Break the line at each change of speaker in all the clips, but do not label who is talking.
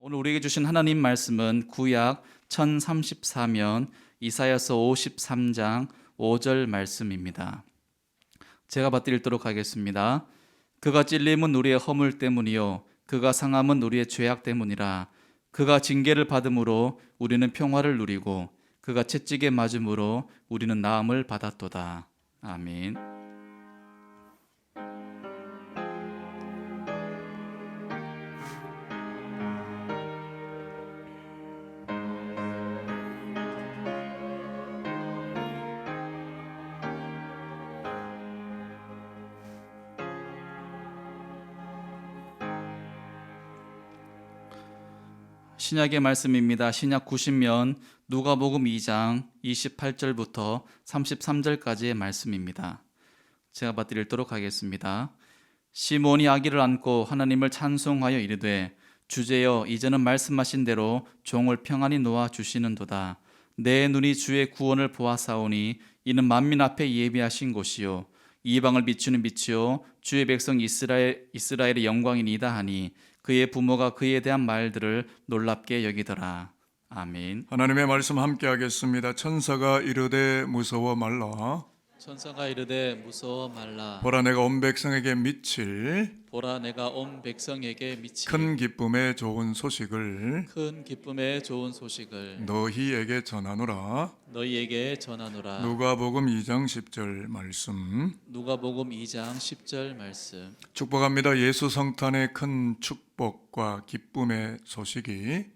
오늘 우리에게 주신 하나님 말씀은 구약 1034면 이사야서 53장 5절 말씀입니다. 제가 받들도록 하겠습니다. 그가 찔림은 우리의 허물 때문이요 그가 상함은 우리의 죄악 때문이라. 그가 징계를 받음으로 우리는 평화를 누리고 그가 채찍에 맞음으로 우리는 나음을 받았도다. 아멘. 신약의 말씀입니다. 신약 90면 누가복음 2장 28절부터 33절까지의 말씀입니다. 제가 받들도록 하겠습니다. 시몬이 아기를 안고 하나님을 찬송하여 이르되 주제여 이제는 말씀하신 대로 종을 평안히 놓아 주시는도다. 내 눈이 주의 구원을 보아사오니 이는 만민 앞에 예비하신 곳이요 이방을 비추는 빛이요 주의 백성 이스라엘의 영광이니이다 하니 그의 부모가 그에 대한 말들을 놀랍게 여기더라. 아멘.
하나님의 말씀 함께 하겠습니다. 천사가 이르되 무서워 말라.
천사가 이르되 무서워 말라.
보라 내가 온 백성에게 미칠
보라 내가 온 백성에게 미칠
큰 기쁨의 좋은 소식을
큰 기쁨의 좋은 소식을
너희에게 전하노라.
너희에게 전하노라.
누가복음 2장 10절 말씀.
누가복음 2장 10절 말씀.
축복합니다. 예수 성탄의 큰 축복과 기쁨의 소식이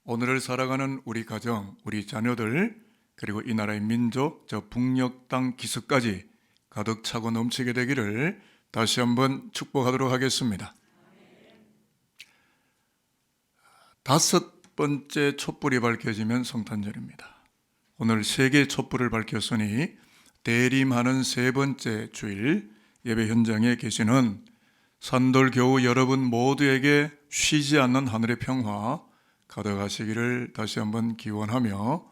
오늘을 살아가는 우리 가정, 우리 자녀들, 그리고 이 나라의 민족, 저 북녘 땅 기슭까지 가득 차고 넘치게 되기를 다시 한번 축복하도록 하겠습니다. 5번째 촛불이 밝혀지면 성탄절입니다. 오늘 3개의 촛불을 밝혔으니 대림하는 3번째 주일 예배 현장에 계시는 산돌교우 여러분 모두에게 쉬지 않는 하늘의 평화 가득하시기를 다시 한번 기원하며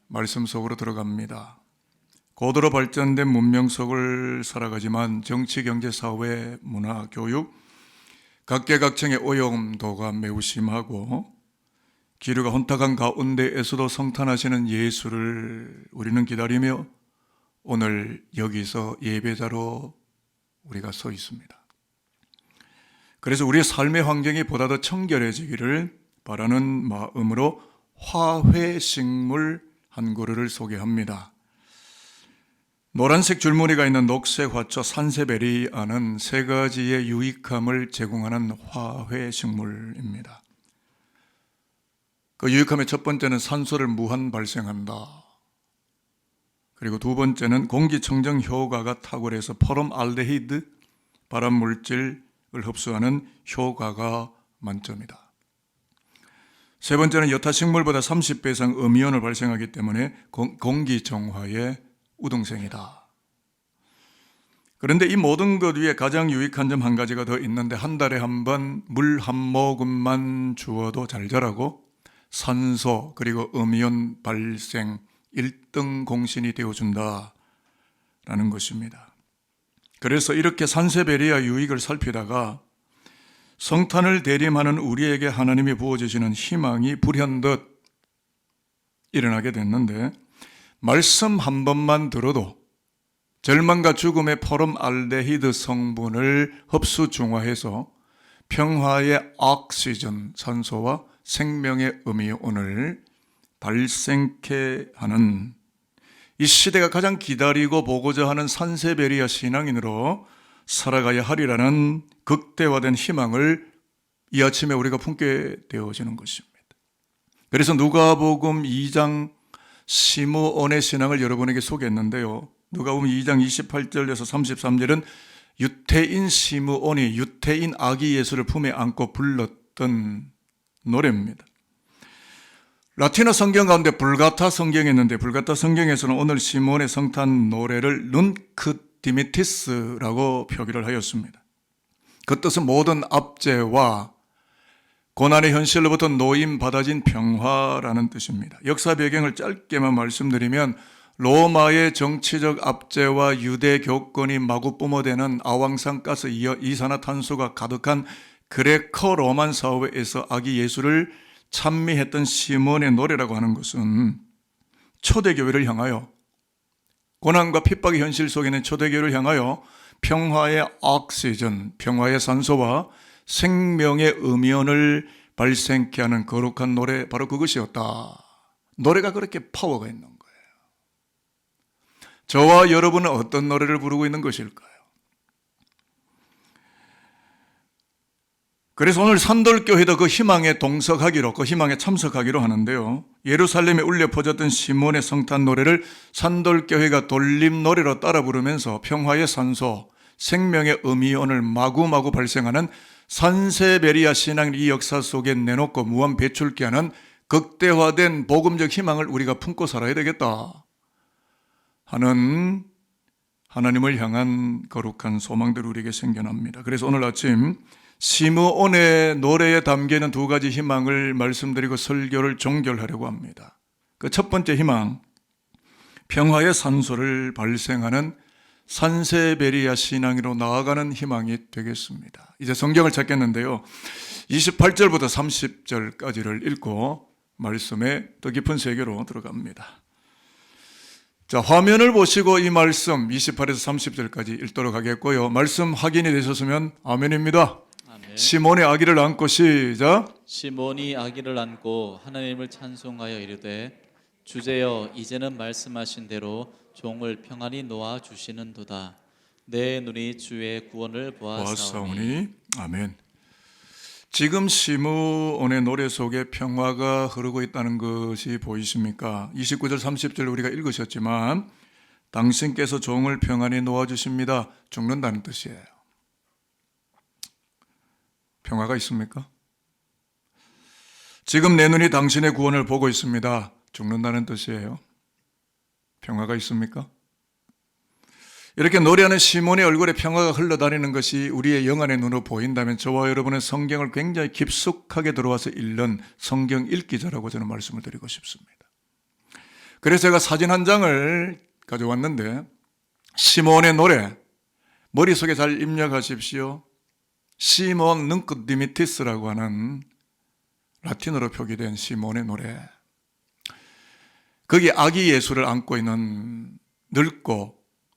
말씀 속으로 들어갑니다. 고도로 발전된 문명 속을 살아가지만 정치, 경제, 사회, 문화, 교육 각계각층의 오염도가 매우 심하고 기류가 혼탁한 가운데에서도 성탄하시는 예수를 우리는 기다리며 오늘 여기서 예배자로 우리가 서 있습니다. 그래서 우리의 삶의 환경이 보다 더 청결해지기를 바라는 마음으로 화훼식물 한 그루를 소개합니다. 노란색 줄무늬가 있는 녹색 화초 산세베리아는 3가지의 유익함을 제공하는 화훼식물입니다. 그 유익함의 첫 번째는 산소를 무한 발생한다. 그리고 두 번째는 공기청정 효과가 탁월해서 포름알데히드 발암물질을 흡수하는 효과가 만점이다. 세 번째는 여타 식물보다 30배 이상 음이온을 발생하기 때문에 공기 정화의 우등생이다. 그런데 이 모든 것 위에 가장 유익한 점 한 가지가 더 있는데 한 달에 한 번 물 한 모금만 주어도 잘 자라고 산소 그리고 음이온 발생 1등 공신이 되어준다라는 것입니다. 그래서 이렇게 산세베리아 유익을 살피다가 성탄을 대림하는 우리에게 하나님이 부어주시는 희망이 불현듯 일어나게 됐는데 말씀 한 번만 들어도 절망과 죽음의 포름알데히드 성분을 흡수 중화해서 평화의 옥시전 산소와 생명의 음이온을 발생케 하는 이 시대가 가장 기다리고 보고자 하는 산세베리아 신앙인으로 살아가야 하리라는 극대화된 희망을 이 아침에 우리가 품게 되어지는 것입니다. 그래서 누가복음 2장 시므온의 신앙을 여러분에게 소개했는데요. 누가복음 2장 28절에서 33절은 유태인 시므온이 유태인 아기 예수를 품에 안고 불렀던 노래입니다. 라틴어 성경 가운데 불가타 성경이 있는데 불가타 성경에서는 오늘 시므온의 성탄 노래를 눈크 디미티스라고 표기를 하였습니다. 그 뜻은 모든 압제와 고난의 현실로부터 노임받아진 평화라는 뜻입니다. 역사 배경을 짧게만 말씀드리면 로마의 정치적 압제와 유대 교권이 마구 뿜어대는 아왕산 가스 이산화탄소가 가득한 그레코 로만 사회에서 아기 예수를 찬미했던 시몬의 노래라고 하는 것은 초대교회를 향하여, 고난과 핍박의 현실 속에 있는 초대교회를 향하여 평화의 옥시전, 평화의 산소와 생명의 음이온을 발생케 하는 거룩한 노래, 바로 그것이었다. 노래가 그렇게 파워가 있는 거예요. 저와 여러분은 어떤 노래를 부르고 있는 것일까요? 그래서 오늘 산돌교회도 그 희망에 동석하기로, 그 희망에 참석하기로 하는데요. 예루살렘에 울려 퍼졌던 시몬의 성탄 노래를 산돌교회가 돌림 노래로 따라 부르면서 평화의 산소, 생명의 음이온을 마구마구 발생하는 산세베리아 신앙을 이 역사 속에 내놓고 무한 배출케 하는 극대화된 복음적 희망을 우리가 품고 살아야 되겠다 하는 하나님을 향한 거룩한 소망들이 우리에게 생겨납니다. 그래서 오늘 아침 시므온의 노래에 담겨있는 두 가지 희망을 말씀드리고 설교를 종결하려고 합니다. 그 첫 번째 희망, 평화의 산소를 발생하는 산세베리아 신앙으로 나아가는 희망이 되겠습니다. 이제 성경을 찾겠는데요. 28절부터 30절까지를 읽고 말씀에 더 깊은 세계로 들어갑니다. 자, 화면을 보시고 이 말씀 28에서 30절까지 읽도록 하겠고요. 말씀 확인이 되셨으면 아멘입니다.
아멘.
시몬의 아기를 안고 시작.
시몬이 아기를 안고 하나님을 찬송하여 이르되 주제여 이제는 말씀하신 대로 종을 평안히 놓아 주시는도다. 내 눈이 주의 구원을 보았사오니.
보았사오니. 아멘. 지금 시므온의 노래 속에 평화가 흐르고 있다는 것이 보이십니까? 29절 30절 우리가 읽으셨지만 당신께서 종을 평안히 놓아주십니다. 죽는다는 뜻이에요. 평화가 있습니까? 지금 내 눈이 당신의 구원을 보고 있습니다. 죽는다는 뜻이에요. 평화가 있습니까? 이렇게 노래하는 시몬의 얼굴에 평화가 흘러다니는 것이 우리의 영안의 눈으로 보인다면 저와 여러분은 성경을 굉장히 깊숙하게 들어와서 읽는 성경 읽기자라고 저는 말씀을 드리고 싶습니다. 그래서 제가 사진 한 장을 가져왔는데 시몬의 노래 머릿속에 잘 입력하십시오. 시몬 능크디미티스라고 하는 라틴어로 표기된 시몬의 노래. 거기 아기 예수를 안고 있는 늙고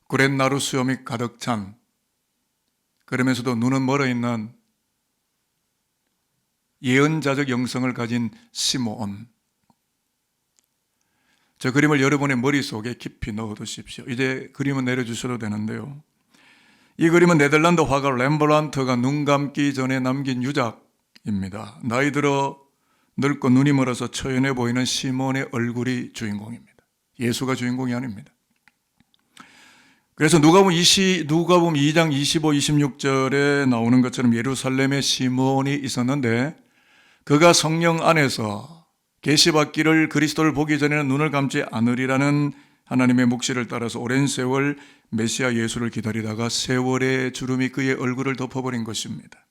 구렛나루 수염이 가득 찬, 그러면서도 눈은 멀어 있는 예언자적 영성을 가진 시므온. 저 그림을 여러분의 머릿속에 깊이 넣어두십시오. 이제 그림은 내려주셔도 되는데요. 이 그림은 네덜란드 화가 렘브란트가 눈 감기 전에 남긴 유작입니다. 나이 들어 늙고 눈이 멀어서 초연해 보이는 시몬의 얼굴이 주인공입니다. 예수가 주인공이 아닙니다. 그래서 누가복음 2장 25, 26절에 나오는 것처럼 예루살렘에 시므온이 있었는데 그가 성령 안에서 계시받기를 그리스도를 보기 전에는 눈을 감지 않으리라는 하나님의 묵시를 따라서 오랜 세월 메시아 예수를 기다리다가 세월의 주름이 그의 얼굴을 덮어버린 것입니다.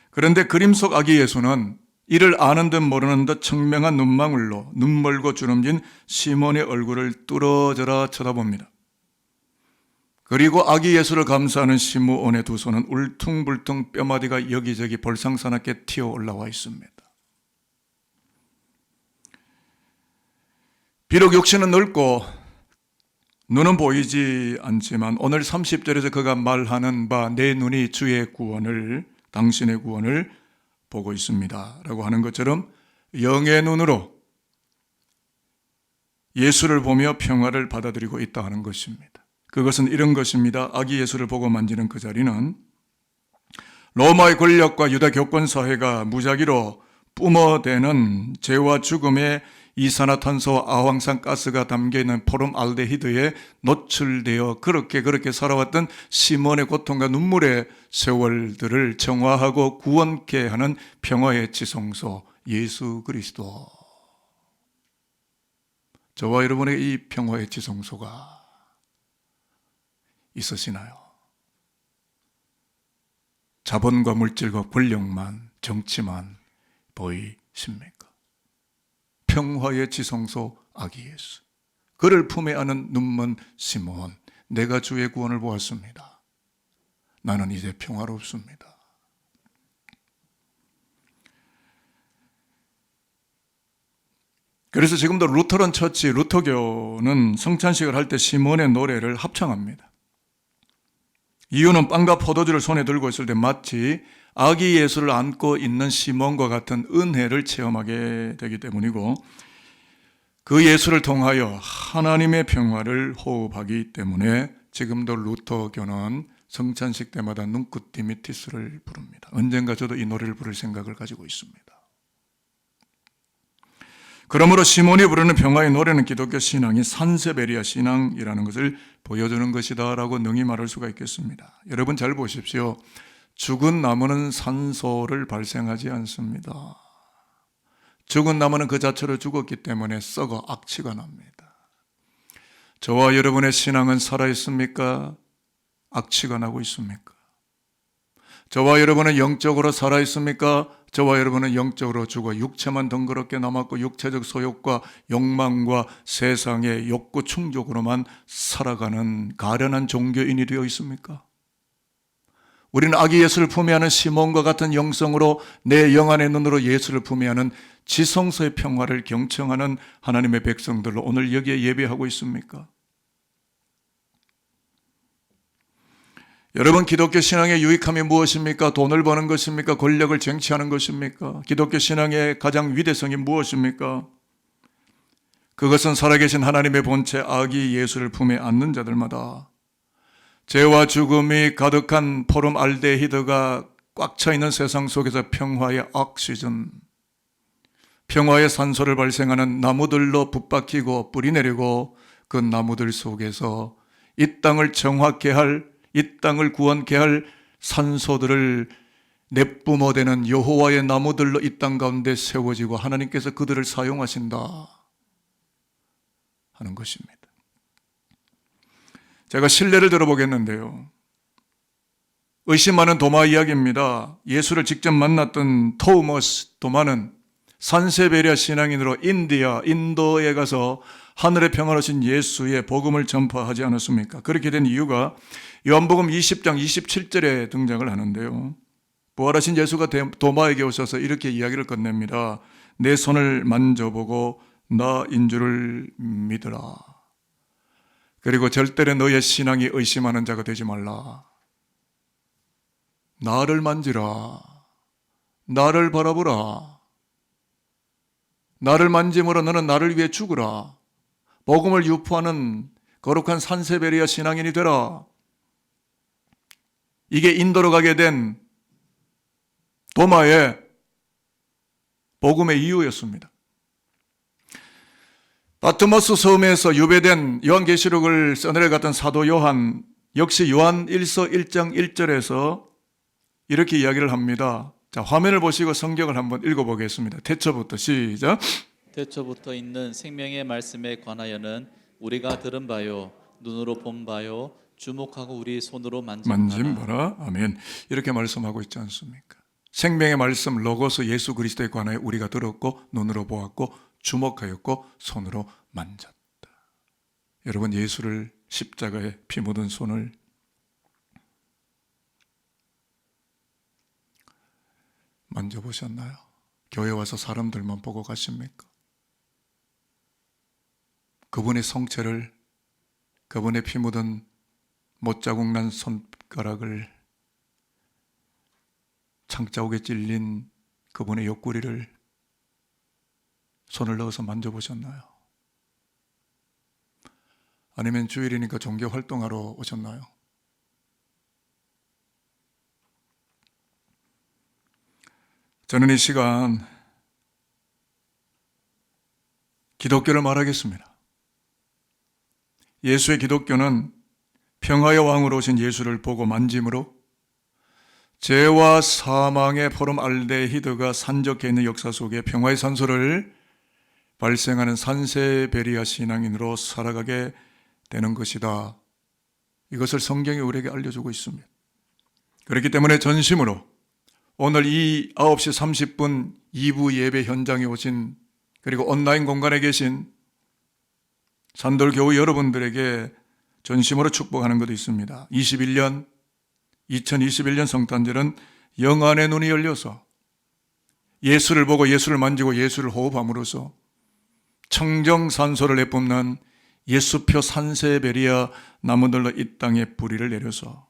그런데 그림 속 아기 예수는 이를 아는 듯 모르는 듯 청명한 눈망울로 눈멀고 주름진 시몬의 얼굴을 뚫어져라 쳐다봅니다. 그리고 아기 예수를 감싸는 시므온의 두 손은 울퉁불퉁 뼈마디가 여기저기 볼상사납게 튀어 올라와 있습니다. 비록 육신은 늙고 눈은 보이지 않지만 오늘 30절에서 그가 말하는 바 내 눈이 주의 구원을, 당신의 구원을 보고 있습니다 라고 하는 것처럼 영의 눈으로 예수를 보며 평화를 받아들이고 있다 하는 것입니다. 그것은 이런 것입니다. 아기 예수를 보고 만지는 그 자리는 로마의 권력과 유다 교권 사회가 무작위로 뿜어대는 죄와 죽음의 이산화탄소와 아황산 가스가 담겨있는 포름알데히드에 노출되어 그렇게 살아왔던 시몬의 고통과 눈물의 세월들을 정화하고 구원케 하는 평화의 지성소 예수 그리스도. 저와 여러분의 이 평화의 지성소가 있으시나요? 자본과 물질과 권력만, 정치만 보이십니까? 평화의 지성소 아기 예수, 그를 품에 안은 눈먼 시몬, 내가 주의 구원을 보았습니다. 나는 이제 평화롭습니다. 그래서 지금도 루터론 처치, 루터교는 성찬식을 할 때 시몬의 노래를 합창합니다. 이유는 빵과 포도주를 손에 들고 있을 때 마치 아기 예수를 안고 있는 시몬과 같은 은혜를 체험하게 되기 때문이고, 그 예수를 통하여 하나님의 평화를 호흡하기 때문에 지금도 루터교는 성찬식 때마다 눈꽃 디미티스를 부릅니다. 언젠가 저도 이 노래를 부를 생각을 가지고 있습니다. 그러므로 시몬이 부르는 평화의 노래는 기독교 신앙이 산세베리아 신앙이라는 것을 보여주는 것이다라고 능히 말할 수가 있겠습니다. 여러분 잘 보십시오. 죽은 나무는 산소를 발생하지 않습니다. 죽은 나무는 그 자체로 죽었기 때문에 썩어 악취가 납니다. 저와 여러분의 신앙은 살아있습니까? 악취가 나고 있습니까? 저와 여러분은 영적으로 살아있습니까? 저와 여러분은 영적으로 죽어 육체만 덩그럽게 남았고 육체적 소욕과 욕망과 세상의 욕구 충족으로만 살아가는 가련한 종교인이 되어 있습니까? 우리는 아기 예수를 품에하는 시몬과 같은 영성으로 내 영안의 눈으로 예수를 품에하는 지성소의 평화를 경청하는 하나님의 백성들로 오늘 여기에 예배하고 있습니까? 여러분, 기독교 신앙의 유익함이 무엇입니까? 돈을 버는 것입니까? 권력을 쟁취하는 것입니까? 기독교 신앙의 가장 위대성이 무엇입니까? 그것은 살아계신 하나님의 본체 아기 예수를 품에 안는 자들마다 죄와 죽음이 가득한 포름 알데히드가 꽉 차 있는 세상 속에서 평화의 옥시전, 평화의 산소를 발생하는 나무들로 붙박히고 뿌리 내리고 그 나무들 속에서 이 땅을 정확케 할, 이 땅을 구원케 할 산소들을 내뿜어대는 여호와의 나무들로 이 땅 가운데 세워지고 하나님께서 그들을 사용하신다 하는 것입니다. 제가 실례를 들어보겠는데요. 의심하는 도마 이야기입니다. 예수를 직접 만났던 토머스 도마는 산세베리아 신앙인으로 인도에 가서 하늘의 평화로신 예수의 복음을 전파하지 않았습니까? 그렇게 된 이유가 요한복음 20장 27절에 등장을 하는데요. 부활하신 예수가 도마에게 오셔서 이렇게 이야기를 건넵니다. 내 손을 만져보고 나인 줄을 믿으라. 그리고 절대로 너의 신앙이 의심하는 자가 되지 말라. 나를 만지라. 나를 바라보라. 나를 만짐으로 너는 나를 위해 죽으라. 복음을 유포하는 거룩한 산세베리아 신앙인이 되라. 이게 인도로 가게 된 도마의 복음의 이유였습니다. 바트모스 섬에서 유배된 요한계시록을 써내려갔던 사도 요한, 역시 요한 1서 1장 1절에서 이렇게 이야기를 합니다. 자, 화면을 보시고 성경을 한번 읽어보겠습니다. 태초부터 시작.
태초부터 있는 생명의 말씀에 관하여는 우리가 들은 바요, 눈으로 본 바요, 주목하고 우리 손으로 만진
바라. 아멘. 이렇게 말씀하고 있지 않습니까? 생명의 말씀 로고스 예수 그리스도에 관하여 우리가 들었고 눈으로 보았고 주목하였고 손으로 만졌다. 여러분, 예수를 십자가에 피 묻은 손을 만져보셨나요? 교회 와서 사람들만 보고 가십니까? 그분의 성체를, 그분의 피 묻은 못자국 난 손가락을, 창자국에 찔린 그분의 옆구리를 손을 넣어서 만져보셨나요? 아니면 주일이니까 종교 활동하러 오셨나요? 저는 이 시간 기독교를 말하겠습니다. 예수의 기독교는 평화의 왕으로 오신 예수를 보고 만짐으로 죄와 사망의 포름 알데히드가 산적해 있는 역사 속에 평화의 산소를 발생하는 산세베리아 신앙인으로 살아가게 되는 것이다. 이것을 성경이 우리에게 알려주고 있습니다. 그렇기 때문에 전심으로 오늘 이 9시 30분 2부 예배 현장에 오신, 그리고 온라인 공간에 계신 산돌교우 여러분들에게 전심으로 축복하는 것도 있습니다. 2021년 성탄절은 영안의 눈이 열려서 예수를 보고 예수를 만지고 예수를 호흡함으로써 청정산소를 내뿜는 예수표 산세베리아 나무들로 이 땅에 뿌리를 내려서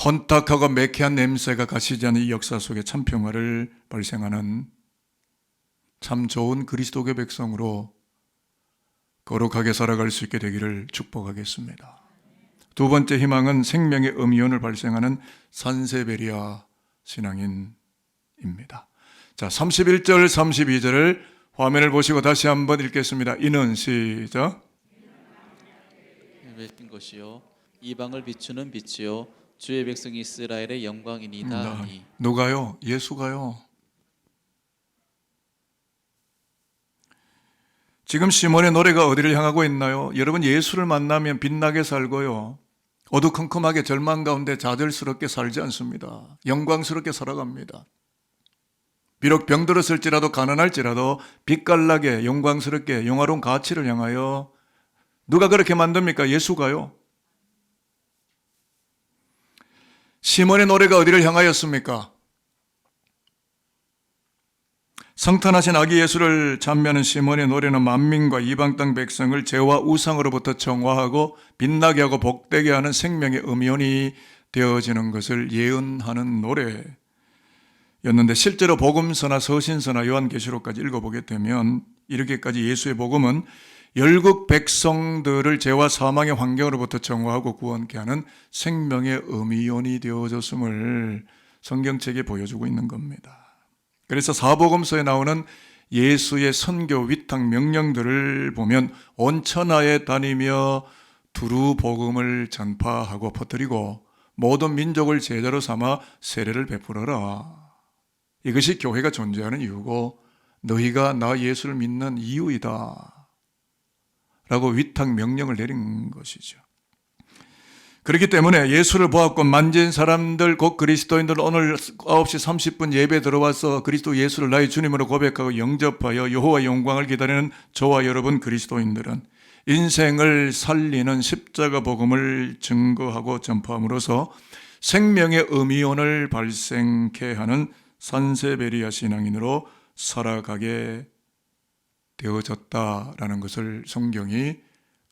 혼탁하고 매캐한 냄새가 가시지 않는 이 역사 속에 참 평화를 발생하는 참 좋은 그리스도의 백성으로 거룩하게 살아갈 수 있게 되기를 축복하겠습니다. 두 번째 희망은 생명의 음이온을 발생하는 산세베리아 신앙인입니다. 자, 31절 32절을 화면을 보시고 다시 한번 읽겠습니다. 이는 시작.
맺힌 것이요 이방을 비추는 빛이요 주의 백성 이스라엘의 영광이니이다.
누가요? 예수가요. 지금 시몬의 노래가 어디를 향하고 있나요? 여러분, 예수를 만나면 빛나게 살고요, 어두컴컴하게 절망 가운데 좌절스럽게 살지 않습니다. 영광스럽게 살아갑니다. 비록 병들었을지라도 가난할지라도 빛깔나게 영광스럽게 영화로운 가치를 향하여. 누가 그렇게 만듭니까? 예수가요. 시몬의 노래가 어디를 향하였습니까? 성탄하신 아기 예수를 찬미하는 시몬의 노래는 만민과 이방 땅 백성을 죄와 우상으로부터 정화하고 빛나게 하고 복되게 하는 생명의 음이온이 되어지는 것을 예언하는 노래였는데, 실제로 복음서나 서신서나 요한계시록까지 읽어보게 되면 이렇게까지 예수의 복음은 열국 백성들을 죄와 사망의 환경으로부터 정화하고 구원케 하는 생명의 음이온이 되어졌음을 성경책에 보여주고 있는 겁니다. 그래서 사복음서에 나오는 예수의 선교 위탁 명령들을 보면 온 천하에 다니며 두루 복음을 전파하고 퍼뜨리고 모든 민족을 제자로 삼아 세례를 베풀어라. 이것이 교회가 존재하는 이유고 너희가 나 예수를 믿는 이유이다 라고 위탁 명령을 내린 것이죠. 그렇기 때문에 예수를 보았고 만진 사람들, 곧 그리스도인들, 오늘 9시 30분 예배 들어와서 그리스도 예수를 나의 주님으로 고백하고 영접하여 여호와의 영광을 기다리는 저와 여러분 그리스도인들은 인생을 살리는 십자가 복음을 증거하고 전파함으로써 생명의 음이온을 발생케 하는 산세베리아 신앙인으로 살아가게 되어졌다라는 것을 성경이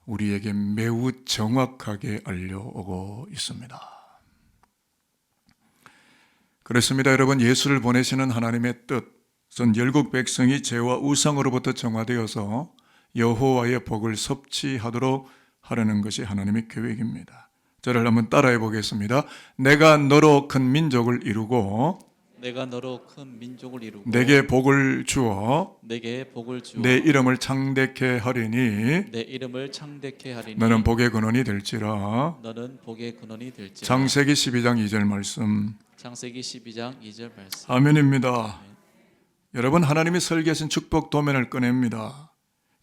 우리에게 매우 정확하게 알려오고 있습니다. 그렇습니다. 여러분, 예수를 보내시는 하나님의 뜻은 열국 백성이 죄와 우상으로부터 정화되어서 여호와의 복을 섭취하도록 하려는 것이 하나님의 계획입니다. 저를 한번 따라해 보겠습니다. 내가 너로 큰 민족을 이루고
내가 너로 큰 민족을 이루고
내게 복을 주어
내게 복을 주어
내 이름을 창대케 하리니
내 이름을 창대케 하리니
너는 복의 근원이 될지라.
너는 복의 근원이 될지라.
창세기 12장 2절 말씀.
창세기 12장 2절 말씀.
아멘입니다. 여러분, 하나님이 설계하신 축복 도면을 꺼냅니다.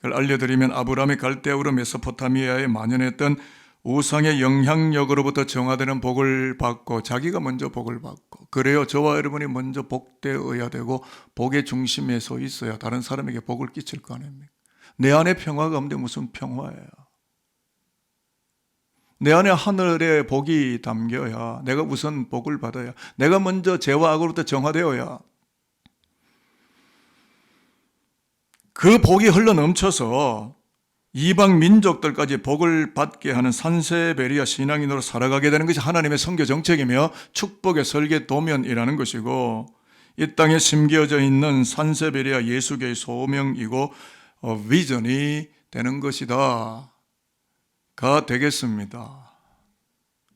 그걸 알려드리면 아브라함이 갈대아우르 메소포타미아에 만연했던 우상의 영향력으로부터 정화되는 복을 받고 자기가 먼저 복을 받고, 그래요, 저와 여러분이 먼저 복되어야 되고 복의 중심에 서 있어야 다른 사람에게 복을 끼칠 거 아닙니까? 내 안에 평화가 없는데 무슨 평화예요? 내 안에 하늘의 복이 담겨야 내가 우선 복을 받아야, 내가 먼저 죄와 악으로부터 정화되어야 그 복이 흘러 넘쳐서 이방 민족들까지 복을 받게 하는 산세베리아 신앙인으로 살아가게 되는 것이 하나님의 선교 정책이며 축복의 설계 도면이라는 것이고, 이 땅에 심겨져 있는 산세베리아 예수계의 소명이고 비전이 되는 것이다 가 되겠습니다.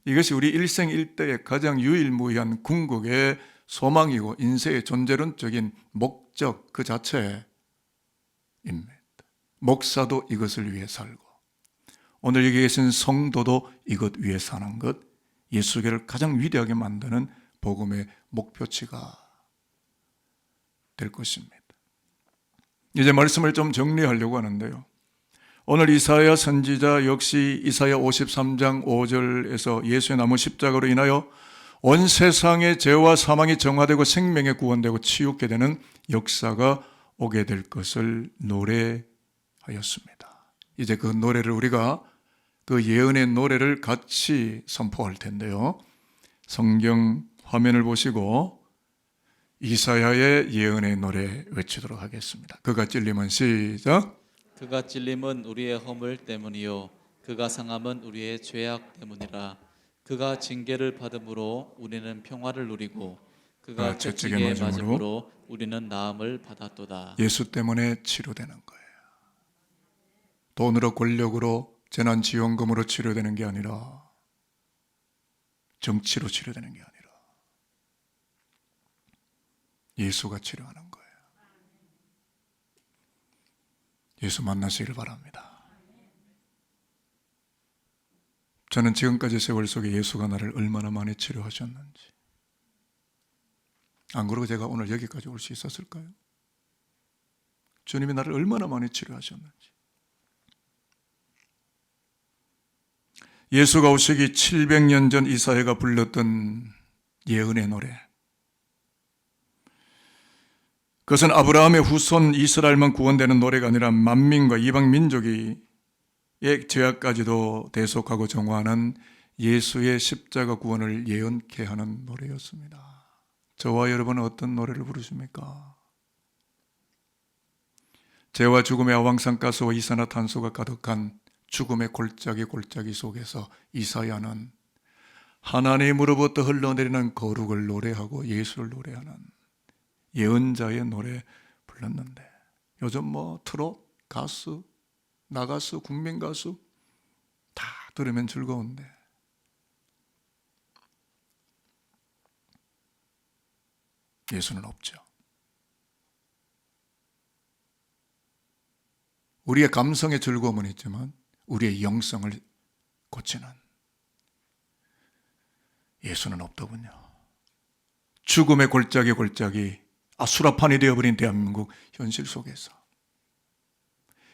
이것이 우리 일생일대의 가장 유일무이한 궁극의 소망이고 인생의 존재론적인 목적 그 자체입니다. 목사도 이것을 위해 살고 오늘 여기 계신 성도도 이것 위해 사는 것, 예수교를 가장 위대하게 만드는 복음의 목표치가 될 것입니다. 이제 말씀을 좀 정리하려고 하는데요, 오늘 이사야 선지자 역시 이사야 53장 5절에서 예수의 나무 십자가로 인하여 온 세상의 죄와 사망이 정화되고 생명에 구원되고 치유게 되는 역사가 오게 될 것을 노래하였습니다. 이제 그 노래를 우리가 그 예언의 노래를 같이 선포할 텐데요, 성경 화면을 보시고 이사야의 예언의 노래 외치도록 하겠습니다. 그가 찔림은 시작.
그가 찔림은 우리의 허물 때문이요 그가 상함은 우리의 죄악 때문이라. 그가 징계를 받음으로 우리는 평화를 누리고 그가 채찍에 맞음으로 우리는 나음을 받았도다.
예수 때문에 치료되는 거예요. 돈으로 권력으로 재난지원금으로 치료되는 게 아니라 정치로 치료되는 게 아니라 예수가 치료하는 거예요. 예수 만나시길 바랍니다. 저는 지금까지 세월 속에 예수가 나를 얼마나 많이 치료하셨는지, 안 그러고 제가 오늘 여기까지 올 수 있었을까요? 주님이 나를 얼마나 많이 치료하셨는지. 예수가 오시기 700년 전 이사야가 불렀던 예언의 노래, 그것은 아브라함의 후손 이스라엘만 구원되는 노래가 아니라 만민과 이방 민족의 죄악까지도 대속하고 정화하는 예수의 십자가 구원을 예언케 하는 노래였습니다. 저와 여러분은 어떤 노래를 부르십니까? 죄와 죽음의 아왕산가스와 이산화탄소가 가득한 죽음의 골짜기 속에서 이사야는 하나님으로부터 흘러내리는 거룩을 노래하고 예수를 노래하는 예언자의 노래 불렀는데, 요즘 뭐 트롯, 가수, 나가수, 국민가수 다 들으면 즐거운데 예수는 없죠. 우리의 감성의 즐거움은 있지만 우리의 영성을 고치는 예수는 없더군요. 죽음의 골짜기 아수라판이 되어버린 대한민국 현실 속에서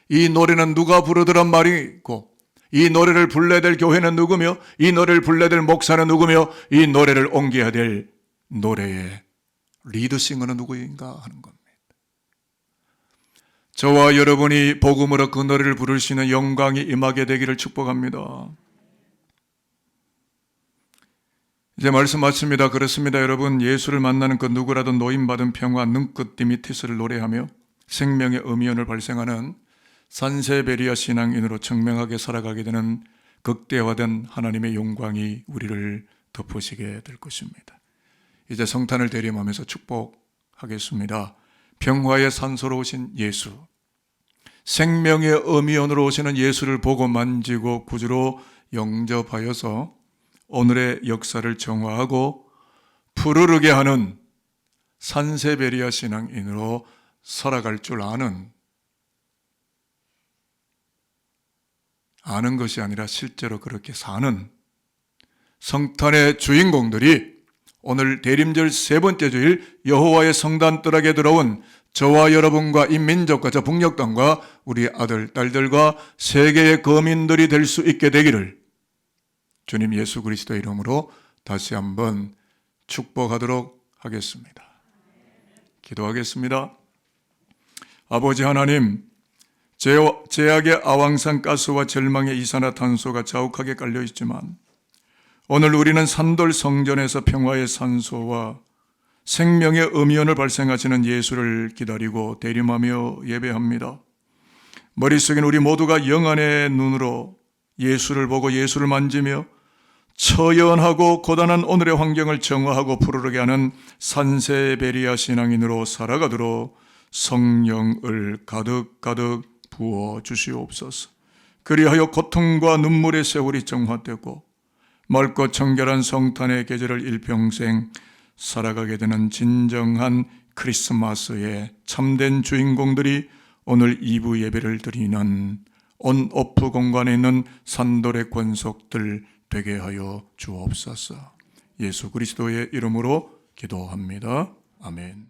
이 노래는 누가 부르더란 말이 있고, 이 노래를 불러야 될 교회는 누구며, 이 노래를 불러야 될 목사는 누구며, 이 노래를 옮겨야 될 노래의 리드싱어는 누구인가 하는 겁니다. 저와 여러분이 복음으로 그 노래를 부를 수 있는 영광이 임하게 되기를 축복합니다. 이제 말씀 마칩니다. 그렇습니다. 여러분, 예수를 만나는 그 누구라도 노임받은 평화 눈끝 디미티스를 노래하며 생명의 음이온을 발생하는 산세베리아 신앙인으로 청명하게 살아가게 되는 극대화된 하나님의 영광이 우리를 덮으시게 될 것입니다. 이제 성탄을 대림하면서 축복하겠습니다. 평화의 산소로 오신 예수, 생명의 음이온으로 오시는 예수를 보고 만지고 구주로 영접하여서 오늘의 역사를 정화하고 푸르르게 하는 산세베리아 신앙인으로 살아갈 줄 아는 것이 아니라 실제로 그렇게 사는 성탄의 주인공들이 오늘 대림절 세 번째 주일 여호와의 성단뜰에 들어온 저와 여러분과 이 민족과 저 북녘 땅과 우리 아들, 딸들과 세계의 거민들이 될 수 있게 되기를 주님 예수 그리스도의 이름으로 다시 한번 축복하도록 하겠습니다. 기도하겠습니다. 아버지 하나님, 제약의 아왕산 가스와 절망의 이산화탄소가 자욱하게 깔려 있지만 오늘 우리는 산돌 성전에서 평화의 산소와 생명의 음이온을 발생하시는 예수를 기다리고 대림하며 예배합니다. 머릿속엔 우리 모두가 영안의 눈으로 예수를 보고 예수를 만지며 처연하고 고단한 오늘의 환경을 정화하고 푸르르게 하는 산세베리아 신앙인으로 살아가도록 성령을 가득가득 부어 주시옵소서. 그리하여 고통과 눈물의 세월이 정화되고 맑고 청결한 성탄의 계절을 일평생 살아가게 되는 진정한 크리스마스의 참된 주인공들이 오늘 2부 예배를 드리는 온오프 공간에 있는 산돌의 권속들 되게 하여 주옵소서. 예수 그리스도의 이름으로 기도합니다. 아멘.